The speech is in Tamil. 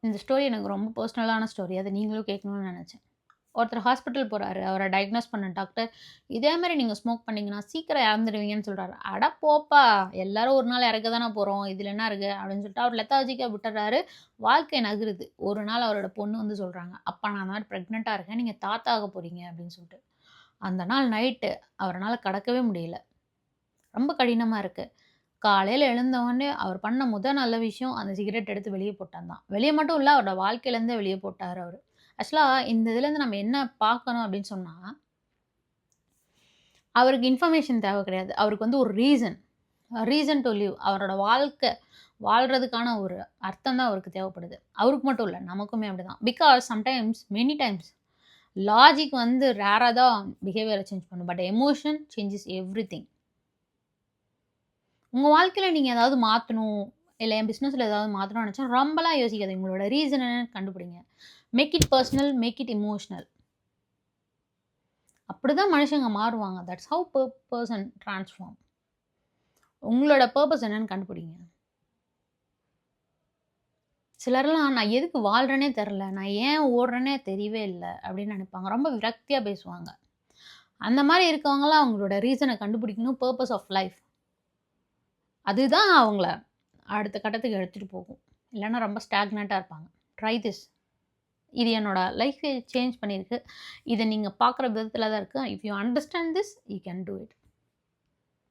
இந்த ஸ்டோரி எனக்கு ரொம்ப பர்சனலான ஸ்டோரி. அத நீங்களும் கேட்கணும்னு நெனச்சேன். ஒருத்தர் ஹாஸ்பிட்டல் போறாரு. அவர டயக்னோஸ் பண்ண டாக்டர், "இதே மாரி நீங்க ஸ்மோக் பண்ணீங்கன்னா, சீக்கிரம் இறந்துடுவீங்கன்னு" சொல்றாரு. "அட போப்பா! எல்லாரும் ஒரு நாள் இறக்க தானே போறோம். இதுல என்ன இருக்கு?" அப்படின்னு சொல்லிட்டு அவர் லெத்தாஜிக்கா விட்டுர்றாரு. வாழ்க்கை நகருது. ஒரு நாள் அவரோட பொண்ணு வந்து சொல்றாங்க, "அப்பா நான் அந்த மாரி பிரெக்னன்ட்டா இருக்கேன். நீங்க தாத்தா ஆக போறீங்க" அப்படின்னு சொல்லிட்டு. அந்த நாள் நைட்டு அவரால கடக்கவே முடியல. ரொம்ப கடினமா இருக்கு. காலையில எழுந்த உடனே அவர் பண்ண நல்ல விஷயம், அந்த சிகரெட் எடுத்து வெளிய போட்டான் தான். வெளிய மட்டும் இல்ல, அவரோட வாழ்க்கையிலேருந்தே வெளிய போட்டாரு அவரு. ஆக்சுவலா இந்த இதுலேருந்து நம்ம என்ன பார்க்கணும் அப்படின்னு சொன்னா, அவருக்கு இன்ஃபர்மேஷன் தேவை கிடையாது. அவருக்கு வந்து ஒரு ரீசன் டூ லிவ். அவரோட வாழ்றதுக்கான ஒரு அர்த்தம் தான் அவருக்கு தேவைப்படுது. அவருக்கு மட்டும் இல்ல, நமக்குமே அப்படிதான். Because sometimes many times logic வந்து ரேரா தான் பிஹேவியர சேஞ்ச் பண்ணும். But emotion changes everything. உங்க வாழ்க்கையில நீங்க ஏதாவது மாத்தணும், இல்ல என் பிசினஸ்ல ஏதாவது மாத்தணும்னு நெனச்சா, ரொம்பலாம் யோசிக்காதீங்க. உங்களோட ரீசன் என்னன்னு கண்டுபிடிங்க. Make it personal, make it emotional. அப்படிதான் மனுஷங்க மாறுவாங்க. That's how person transform. உங்களோட பர்ப்பஸ் என்னன்னு கண்டுபிடிங்க. சிலர்லாம் நான் எதுக்கு வாழ்றேன்னே தெர்ல. நான் ஏன் ஓடுறேன்னே தெரியவே இல்ல அப்படின்னு நெனைப்பாங்க. ரொம்ப விரக்தியா பேசுவாங்க. அந்த மாரி இருக்கவங்கலாம் அவங்களோட ரீசன கண்டுபிடிக்கணும். Purpose of life. அதுதான் அவங்கள அடுத்த கட்டத்துக்கு எடுத்துட்டு போகும். இல்லன்னா ரொம்ப ஸ்டாக்னன்ட்டா இருப்பாங்க. Try this. இது என்னோட லைஃபே சேஞ்ச் பண்ணியிருக்கு. இத நீங்க பார்க்குற விதத்தில தான் இருக்கு. If you understand this, you can do it.